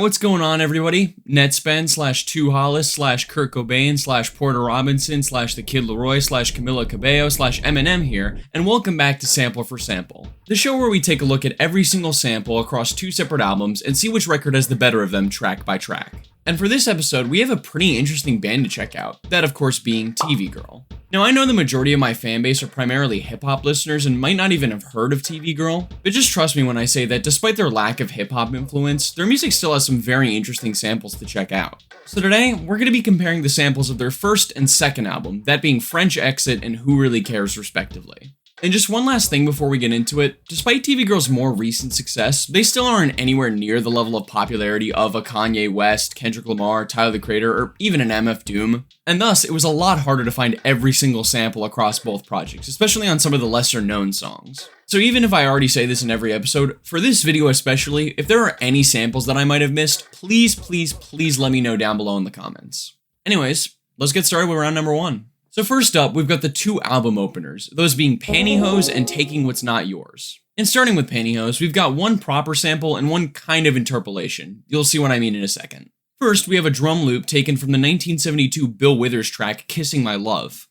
Alright, what's going on, everybody? Nettspend / 2Hollis / Kurt Cobain / Porter Robinson / the Kid LAROI / Camila Cabello / Eminem here, and welcome back to Sample for Sample, the show where we take a look at every single sample across two separate albums and see which record has the better of them track by track. And for this episode, we have a pretty interesting band to check out, that of course being TV Girl. Now, I know the majority of my fanbase are primarily hip-hop listeners and might not even have heard of TV Girl, but just trust me when I say that despite their lack of hip-hop influence, their music still has some very interesting samples to check out. So today, we're going to be comparing the samples of their first and second album, that being French Exit and Who Really Cares respectively. And just one last thing before we get into it, despite TV Girl's more recent success, they still aren't anywhere near the level of popularity of a Kanye West, Kendrick Lamar, Tyler the Creator, or even an MF Doom. And thus, it was a lot harder to find every single sample across both projects, especially on some of the lesser known songs. So even if I already say this in every episode, for this video especially, if there are any samples that I might have missed, please let me know down below in the comments. Anyways, let's get started with round number one. So first up, we've got the two album openers, those being Pantyhose and Taking What's Not Yours. And starting with Pantyhose, we've got one proper sample and one kind of interpolation. You'll see what I mean in a second. First, we have a drum loop taken from the 1972 Bill Withers track, Kissing My Love.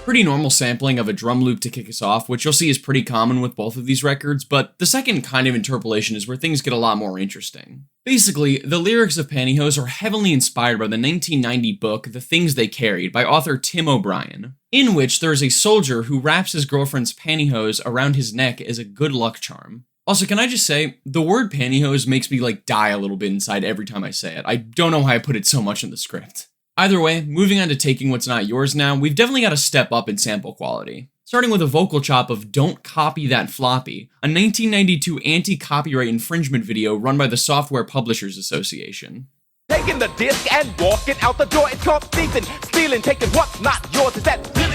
Pretty normal sampling of a drum loop to kick us off, which you'll see is pretty common with both of these records, but the second kind of interpolation is where things get a lot more interesting. Basically, the lyrics of Pantyhose are heavily inspired by the 1990 book The Things They Carried by author Tim O'Brien, in which there is a soldier who wraps his girlfriend's pantyhose around his neck as a good luck charm. Also, can I just say, the word pantyhose makes me die a little bit inside every time I say it. I don't know why I put it so much in the script. Either way, moving on to Taking What's Not Yours now, we've definitely got to step up in sample quality. Starting with a vocal chop of Don't Copy That Floppy, a 1992 anti-copyright infringement video run by the Software Publishers Association. Taking the disc and walking out the door, it's called thieving, stealing, taking what's not yours, is that stealing,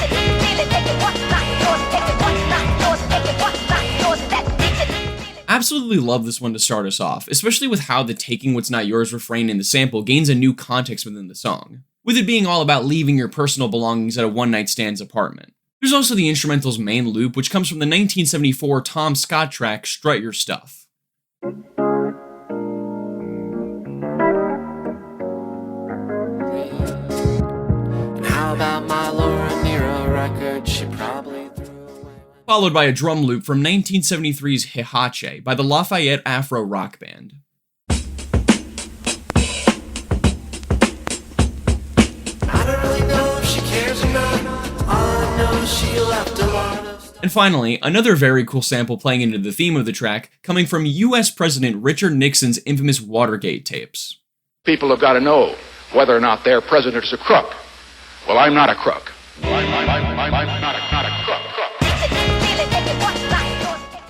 taking what's not yours, taking what's not yours, taking what's not yours, is that stealing. Absolutely love this one to start us off, especially with how the Taking What's Not Yours refrain in the sample gains a new context within the song, with it being all about leaving your personal belongings at a one-night stand's apartment. There's also the instrumental's main loop, which comes from the 1974 Tom Scott track, Strut Your Stuff. How about my Laura Mira record? She probably threw away. Followed by a drum loop from 1973's Hihache by the Lafayette Afro Rock Band. And finally, another very cool sample playing into the theme of the track, coming from US President Richard Nixon's infamous Watergate tapes. People have got to know whether or not their president is a crook. Well, I'm not a crook. I'm not a crook.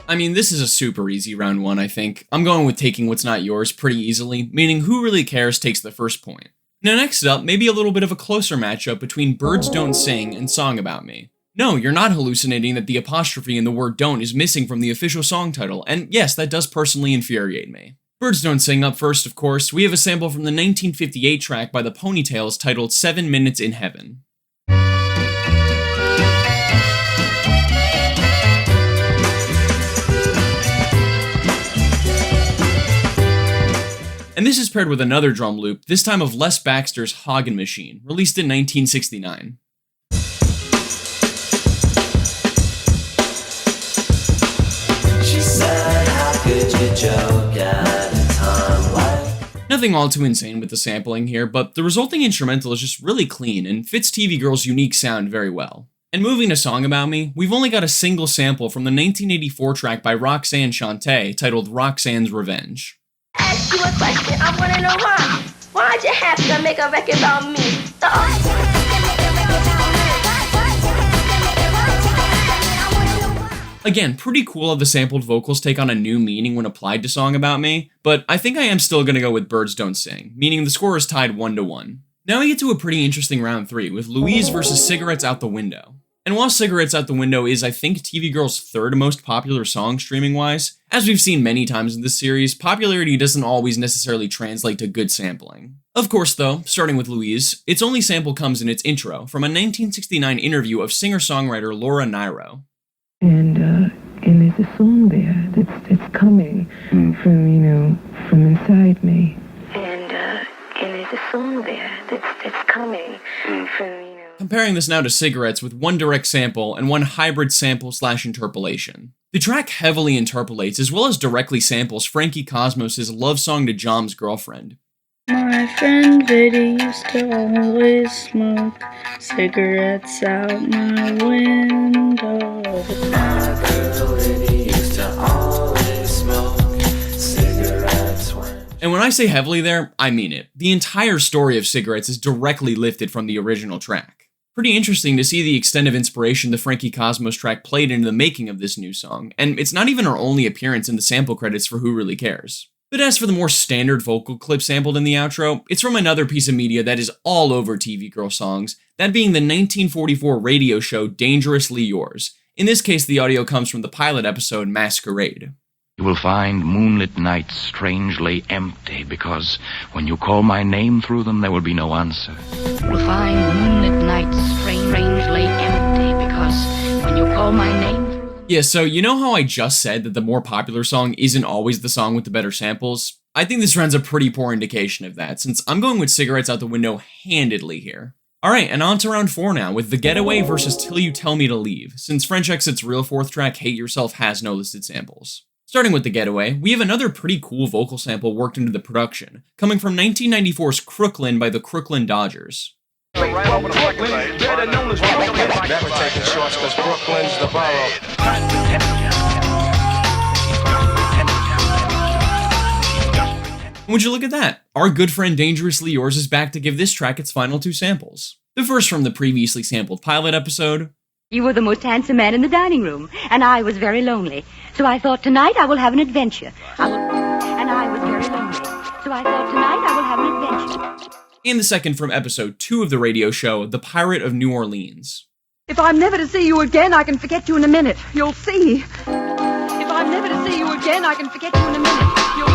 I mean, this is a super easy round one, I think. I'm going with Taking What's Not Yours pretty easily, meaning Who Really Cares takes the first point. Now next up, maybe a little bit of a closer matchup between Birds Don't Sing and Song About Me. No, you're not hallucinating that the apostrophe in the word don't is missing from the official song title, and yes, that does personally infuriate me. Birds Don't Sing up first, of course. We have a sample from the 1958 track by the Ponytails titled 7 Minutes in Heaven. And this is paired with another drum loop, this time of Les Baxter's Hagen Machine, released in 1969. Nothing all too insane with the sampling here, but the resulting instrumental is just really clean and fits TV Girl's unique sound very well. And moving to Song About Me, we've only got a single sample from the 1984 track by Roxanne Shante titled Roxanne's Revenge. Ask you a question, I wanna know why. Why'd you have to make a record about me? Again, pretty cool how the sampled vocals take on a new meaning when applied to Song About Me, but I think I am still gonna go with Birds Don't Sing, meaning the score is tied 1-1. Now we get to a pretty interesting round 3, with Louise versus Ciagrettes Out the Window. And while Cigarettes Out the Window is, I think, TV Girl's third most popular song streaming-wise, as we've seen many times in this series, popularity doesn't always necessarily translate to good sampling. Of course, though, starting with Louise, its only sample comes in its intro, from a 1969 interview of singer-songwriter Laura Nyro. And there's a song there that's coming from, from inside me. And there's a song there that's coming from, Comparing this now to Cigarettes with one direct sample and one hybrid sample/interpolation. The track heavily interpolates as well as directly samples Frankie Cosmos' love song to Jom's girlfriend. My friend Viddy used to always smoke cigarettes out my window. My girl Liddy used to always smoke cigarettes when... And when I say heavily there, I mean it. The entire story of Cigarettes is directly lifted from the original track. Pretty interesting to see the extent of inspiration the Frankie Cosmos track played into the making of this new song, and it's not even her only appearance in the sample credits for Who Really Cares. But as for the more standard vocal clip sampled in the outro, it's from another piece of media that is all over TV Girl songs, that being the 1944 radio show Dangerously Yours. In this case, the audio comes from the pilot episode Masquerade. You will find moonlit nights strangely empty, because when you call my name through them, there will be no answer. You will find moonlit nights strangely empty, because when you call my name through them... Yeah, so you know how I just said that the more popular song isn't always the song with the better samples? I think this runs a pretty poor indication of that, since I'm going with Cigarettes Out the Window handedly here. Alright, and on to round 4 now, with The Getaway versus Till You Tell Me to Leave, since French Exit's real fourth track, Hate Yourself, has no listed samples. Starting with The Getaway, we have another pretty cool vocal sample worked into the production, coming from 1994's Crooklyn by the Crooklyn Dodgers. Never taking shorts cause Brooklyn's the borough. Would you look at that? Our good friend Dangerously Yours is back to give this track its final 2 samples. The first from the previously sampled pilot episode. You were the most handsome man in the dining room, and I was very lonely. So I thought tonight I will have an adventure. And I was very lonely. So I thought tonight I will have an adventure. And the second from episode 2 of the radio show, The Pirate of New Orleans. If I'm never to see you again, I can forget you in a minute. You'll see. If I'm never to see you again, I can forget you in a minute. You'll see.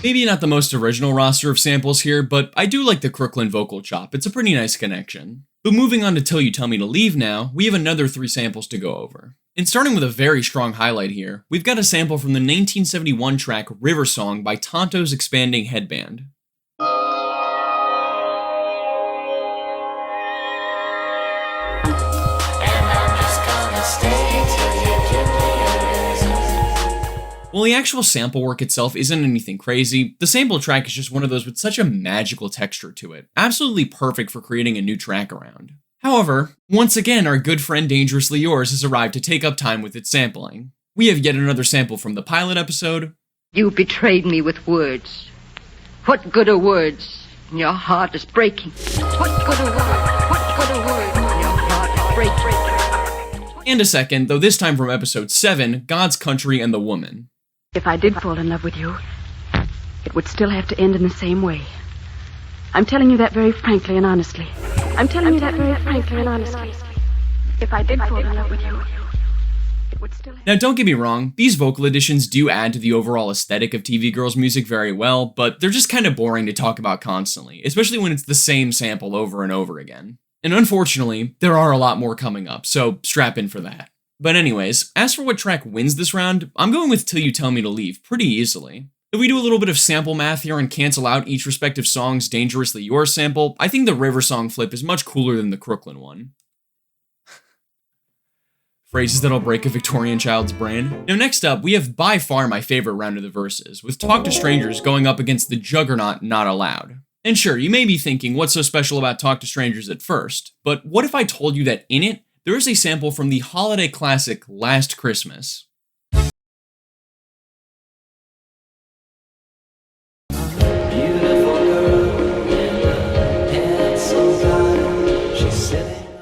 Maybe not the most original roster of samples here, but I do like the Crooklyn vocal chop. It's a pretty nice connection. But moving on to Till You Tell Me to Leave now, we have another 3 samples to go over. And starting with a very strong highlight here, we've got a sample from the 1971 track River Song by Tonto's Expanding Headband. While the actual sample work itself isn't anything crazy, the sample track is just one of those with such a magical texture to it, absolutely perfect for creating a new track around. However, once again our good friend Dangerously Yours has arrived to take up time with its sampling. We have yet another sample from the pilot episode. You betrayed me with words. What good are words? Your heart is breaking. What good are words? What good are words? Your heart is breaking. And a second, though this time from episode 7, God's Country and the Woman. If I did fall in love with you, it would still have to end in the same way. I'm telling you that very frankly and honestly. I'm telling you that very frankly and honestly. If I did fall in love with you, it would still have... Now don't get me wrong, these vocal additions do add to the overall aesthetic of TV Girls music very well, but they're just kind of boring to talk about constantly, especially when it's the same sample over and over again. And unfortunately, there are a lot more coming up, so strap in for that. But anyways, as for what track wins this round, I'm going with Till You Tell Me to Leave pretty easily. If we do a little bit of sample math here and cancel out each respective song's Dangerously Yours sample, I think the River Song flip is much cooler than the Crooklyn one. Phrases that'll break a Victorian child's brain. Now next up, we have by far my favorite round of the verses, with Talk to Strangers going up against the juggernaut Not Allowed. And sure, you may be thinking, what's so special about Talk to Strangers at first? But what if I told you that in it, there is a sample from the holiday classic Last Christmas?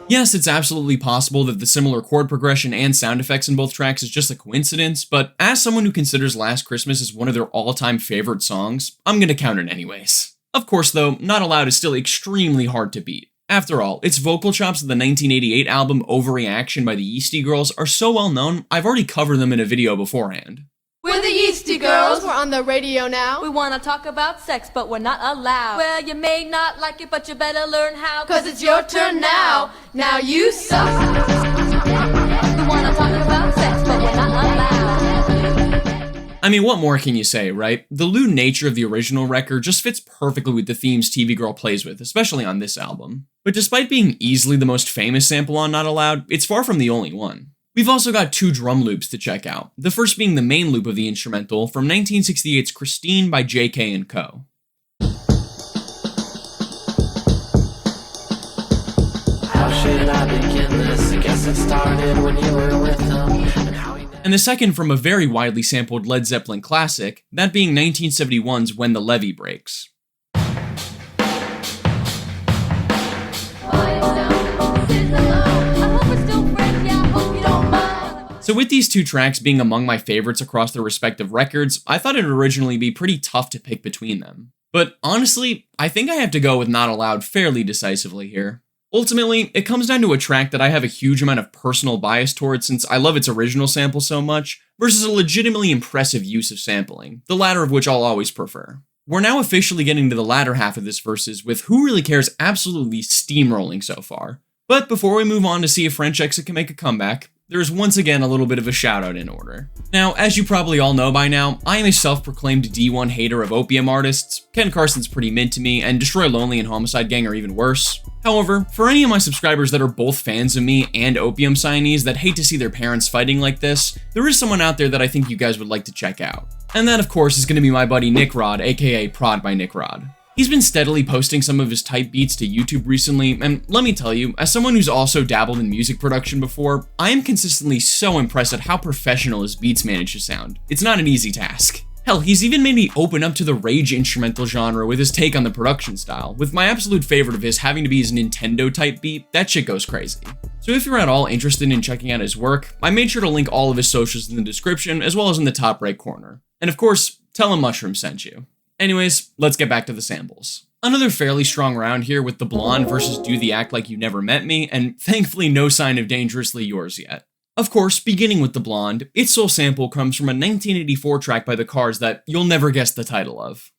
Yes, it's absolutely possible that the similar chord progression and sound effects in both tracks is just a coincidence, but as someone who considers Last Christmas as one of their all-time favorite songs, I'm gonna count it anyways. Of course though, Not Allowed is still extremely hard to beat. After all, its vocal chops of the 1988 album Overreaction by the Yeasty Girls are so well known, I've already covered them in a video beforehand. We're the Yeasty Girls. We're on the radio now. We wanna talk about sex, but we're not allowed. Well, you may not like it, but you better learn how. 'Cause it's your turn now. Now you suck. We wanna talk about sex, but we're not allowed. I mean, what more can you say, right? The lewd nature of the original record just fits perfectly with the themes TV Girl plays with, especially on this album. But despite being easily the most famous sample on Not Allowed, it's far from the only one. We've also got 2 drum loops to check out, the first being the main loop of the instrumental from 1968's Christine by JK and Co. How should I begin this? I guess it started when you were with him. And the second from a very widely sampled Led Zeppelin classic, that being 1971's When the Levee Breaks. So with these 2 tracks being among my favorites across their respective records, I thought it'd originally be pretty tough to pick between them. But honestly, I think I have to go with Not Allowed fairly decisively here. Ultimately, it comes down to a track that I have a huge amount of personal bias towards since I love its original sample so much, versus a legitimately impressive use of sampling, the latter of which I'll always prefer. We're now officially getting to the latter half of this versus with Who Really Cares absolutely steamrolling so far. But before we move on to see if French Exit can make a comeback, there's once again a little bit of a shout out in order. Now, as you probably all know by now, I am a self-proclaimed D1 hater of opium artists. Ken Carson's pretty mint to me, and Destroy Lonely and Homicide Gang are even worse. However, for any of my subscribers that are both fans of me and opium signees that hate to see their parents fighting like this, there is someone out there that I think you guys would like to check out. And that, of course, is going to be my buddy Nickrod, aka Prod by Nickrod. He's been steadily posting some of his type beats to YouTube recently, and let me tell you, as someone who's also dabbled in music production before, I am consistently so impressed at how professional his beats manage to sound. It's not an easy task. Hell, he's even made me open up to the rage instrumental genre with his take on the production style, with my absolute favorite of his having to be his Nintendo type beat. That shit goes crazy. So if you're at all interested in checking out his work, I made sure to link all of his socials in the description as well as in the top right corner. And of course, tell him Mushroomz sent you. Anyways, let's get back to the samples. Another fairly strong round here with the Blonde versus Do the Act Like You Never Met Me, and thankfully no sign of Dangerously Yours yet. Of course, beginning with the Blonde, its sole sample comes from a 1984 track by the Cars that you'll never guess the title of.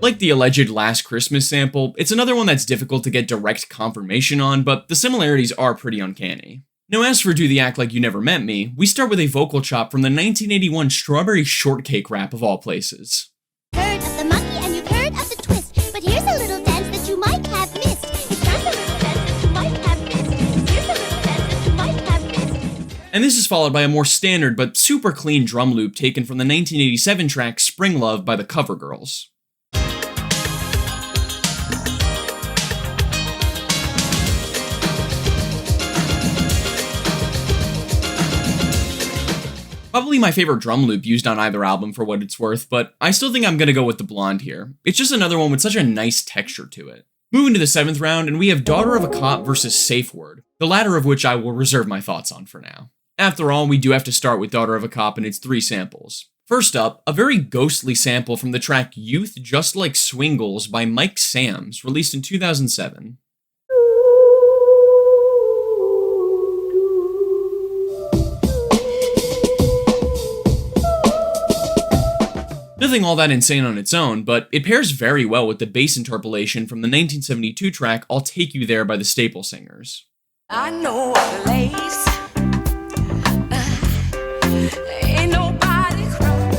Like the alleged Last Christmas sample, it's another one that's difficult to get direct confirmation on, but the similarities are pretty uncanny. Now as for Do the Act Like You Never Met Me, we start with a vocal chop from the 1981 Strawberry Shortcake rap of all places. Heard of the monkey and you've heard of the twist, but here's a little dance that you might have missed. It's not a little dance that you might have missed. Here's a little dance that you might have missed. And this is followed by a more standard but super clean drum loop taken from the 1987 track Spring Love by the Cover Girls. Probably my favorite drum loop used on either album for what it's worth, but I still think I'm gonna go with the Blonde here. It's just another one with such a nice texture to it. Moving to the 7th round, and we have Daughter of a Cop vs. Safeword, the latter of which I will reserve my thoughts on for now. After all, we do have to start with Daughter of a Cop and its 3 samples. First up, a very ghostly sample from the track Youth Just Like Swingles by Mike Samms, released in 2007. Nothing all that insane on its own, but it pairs very well with the bass interpolation from the 1972 track I'll Take You There by the Staple Singers. I know a place, ain't nobody crying.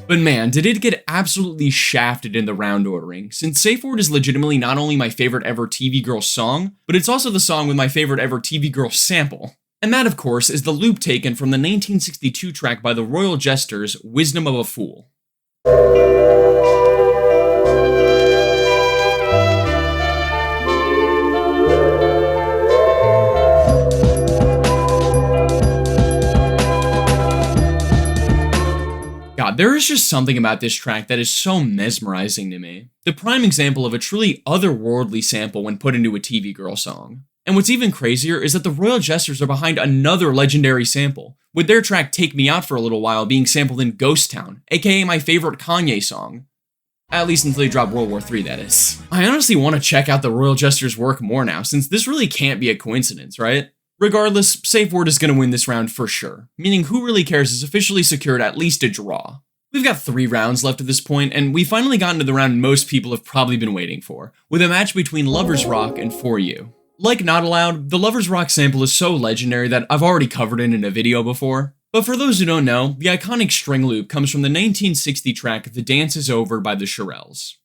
But man, did it get absolutely shafted in the round ordering, since Safeword is legitimately not only my favorite ever TV Girl song, but it's also the song with my favorite ever TV Girl sample. And that, of course, is the loop taken from the 1962 track by the Royal Jesters, Wisdom of a Fool. God, there is just something about this track that is so mesmerizing to me. The prime example of a truly otherworldly sample when put into a TV girl song. And what's even crazier is that the Royal Jesters are behind another legendary sample, with their track Take Me Out for a Little While being sampled in Ghost Town, aka my favorite Kanye song. At least until he dropped World War III, that is. I honestly want to check out the Royal Jesters' work more now, since this really can't be a coincidence, right? Regardless, Safeword is going to win this round for sure, meaning Who Really Cares has officially secured at least a draw. We've got 3 rounds left at this point, and we've finally gotten to the round most people have probably been waiting for, with a match between Lovers Rock and For You. Like Not Allowed, the Lovers Rock sample is so legendary that I've already covered it in a video before. But for those who don't know, the iconic string loop comes from the 1960 track The Dance Is Over by the Shirelles.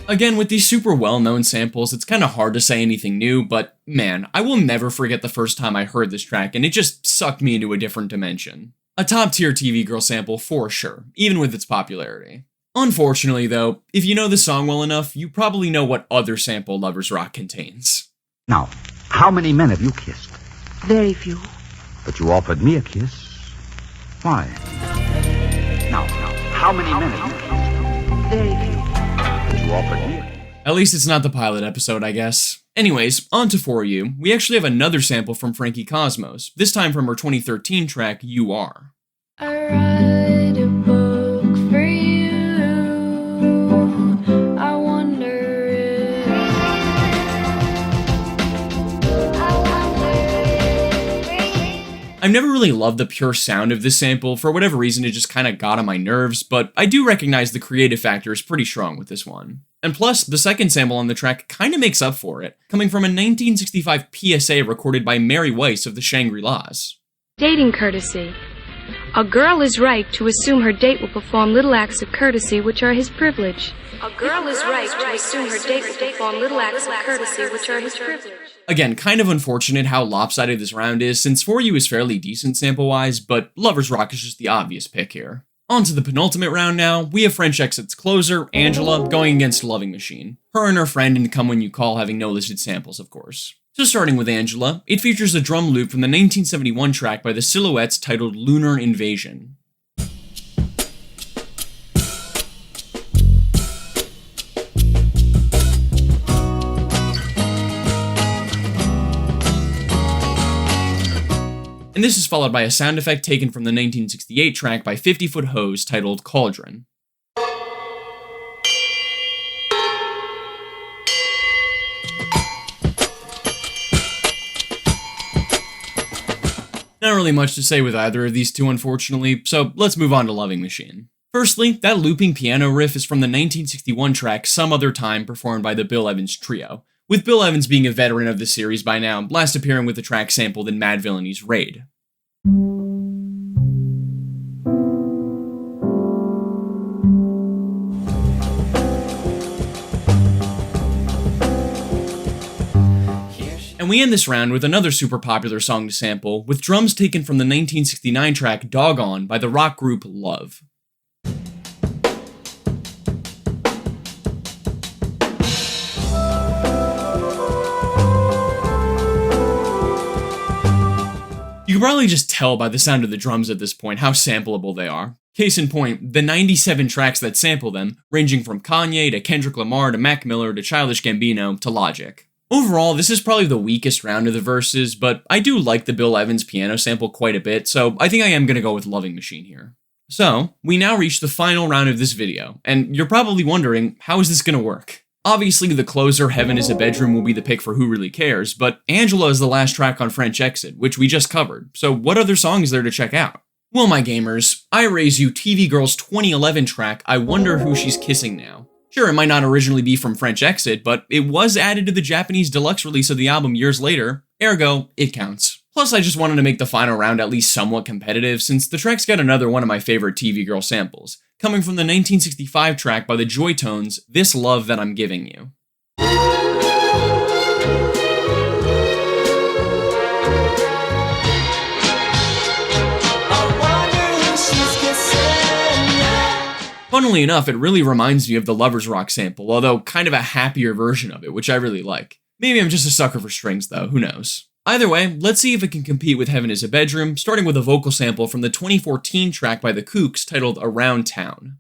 Again, with these super well-known samples, it's kinda hard to say anything new, but man, I will never forget the first time I heard this track, and it just sucked me into a different dimension. A top-tier TV girl sample for sure, even with its popularity. Unfortunately though, if you know the song well enough, you probably know what other sample Lovers Rock contains. Now, how many men have you kissed? Very few. But you offered me a kiss. Why? Now, how many men have you kissed? Very few. But you offered me a kiss. At least it's not the pilot episode, I guess. Anyways, on to For You. We actually have another sample from Frankie Cosmos, this time from her 2013 track, You Are. I write a book for you. I wonder if I've never really loved the pure sound of this sample. For whatever reason, it just kind of got on my nerves, but I do recognize the creative factor is pretty strong with this one. And plus, the second sample on the track kind of makes up for it, coming from a 1965 PSA recorded by Mary Weiss of the Shangri-Las. Dating courtesy. A girl is right to assume her date will perform little acts of courtesy which are his privilege. A girl is right to assume her date will perform little acts of courtesy which are his privilege. Again, kind of unfortunate how lopsided this round is, since For You is fairly decent sample-wise, but Lovers Rock is just the obvious pick here. On to the penultimate round now, we have French Exit's closer, Anjela, going against Loving Machine. Her and her friend in Come When You Call having no listed samples, of course. So starting with Anjela, it features a drum loop from the 1971 track by the Silhouettes titled Lunar Invasion. And this is followed by a sound effect taken from the 1968 track by 50 Foot Hose titled Cauldron. Not really much to say with either of these two, unfortunately, so let's move on to Loving Machine. Firstly, that looping piano riff is from the 1961 track Some Other Time, performed by the Bill Evans Trio, with Bill Evans being a veteran of the series by now, last appearing with the track sampled in Mad Villainies' Raid. And we end this round with another super popular song to sample, with drums taken from the 1969 track Doggone by the rock group Love. You can probably just tell by the sound of the drums at this point how sampleable they are. Case in point, the 97 tracks that sample them, ranging from Kanye to Kendrick Lamar to Mac Miller to Childish Gambino to Logic. Overall, this is probably the weakest round of the verses, but I do like the Bill Evans piano sample quite a bit, so I think I am going to go with Loving Machine here. So, we now reach the final round of this video, and you're probably wondering, how is this going to work? Obviously, the closer, Heaven is a Bedroom, will be the pick for Who Really Cares, but Anjela is the last track on French Exit, which we just covered, so what other song is there to check out? Well, my gamers, I raise you TV Girl's 2011 track, I Wonder Who She's Kissing Now. Sure, it might not originally be from French Exit, but it was added to the Japanese deluxe release of the album years later, ergo, it counts. Plus, I just wanted to make the final round at least somewhat competitive, since the track's got another one of my favorite TV Girl samples, coming from the 1965 track by the Joy Tones, This Love That I'm Giving You. Funnily enough, it really reminds me of the Lovers Rock sample, although kind of a happier version of it, which I really like. Maybe I'm just a sucker for strings though, who knows. Either way, let's see if it can compete with Heaven is a Bedroom, starting with a vocal sample from the 2014 track by the Kooks titled Around Town.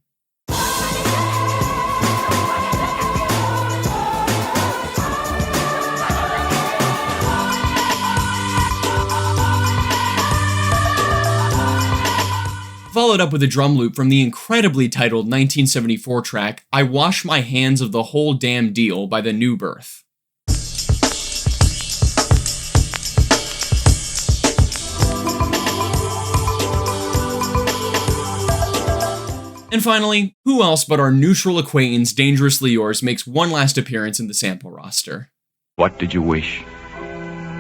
Followed up with a drum loop from the incredibly titled 1974 track, I Wash My Hands of the Whole Damn Deal by the New Birth. And finally, who else but our neutral acquaintance Dangerously Yours makes one last appearance in the sample roster. What did you wish?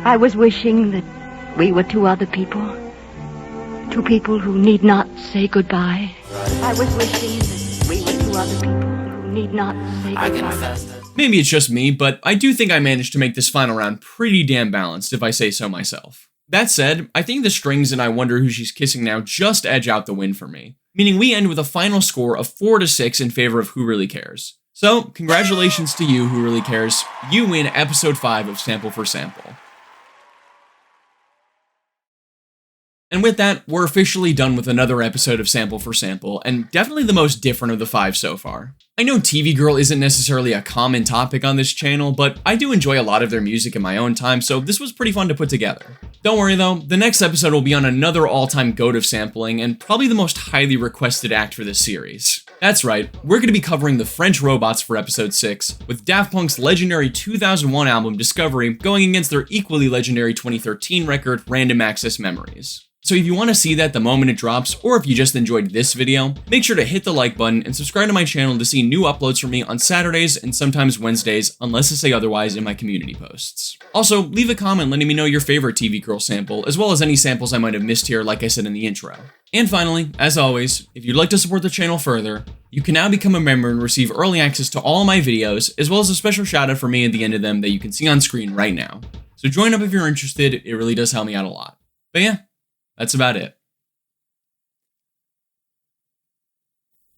I was wishing that we were two other people. Two people who need not say goodbye. I was wishing that we were two other people who need not say goodbye. Maybe it's just me, but I do think I managed to make this final round pretty damn balanced, if I say so myself. That said, I think the strings and I Wonder Who She's Kissing Now just edge out the win for me, meaning we end with a final score of 4-6 in favor of Who Really Cares. So, congratulations to you, Who Really Cares. You win episode 5 of Sample for Sample. And with that, we're officially done with another episode of Sample for Sample, and definitely the most different of the 5 so far. I know TV Girl isn't necessarily a common topic on this channel, but I do enjoy a lot of their music in my own time, so this was pretty fun to put together. Don't worry though, the next episode will be on another all-time goat of sampling, and probably the most highly requested act for this series. That's right, we're going to be covering the French Robots for episode 6, with Daft Punk's legendary 2001 album Discovery going against their equally legendary 2013 record Random Access Memories. So if you want to see that the moment it drops, or if you just enjoyed this video, make sure to hit the like button and subscribe to my channel to see new uploads from me on Saturdays and sometimes Wednesdays, unless I say otherwise in my community posts. Also, leave a comment letting me know your favorite TV Girl sample, as well as any samples I might have missed here like I said in the intro. And finally, as always, if you'd like to support the channel further, you can now become a member and receive early access to all of my videos, as well as a special shout out for me at the end of them that you can see on screen right now. So join up if you're interested, it really does help me out a lot. But yeah. That's about it.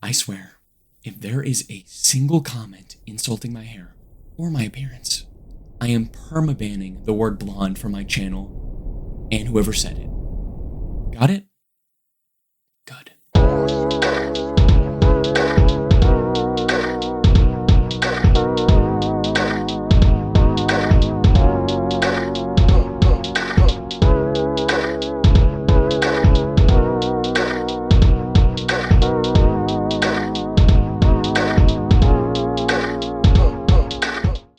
I swear, if there is a single comment insulting my hair or my appearance, I am perma-banning the word blonde from my channel and whoever said it. Got it?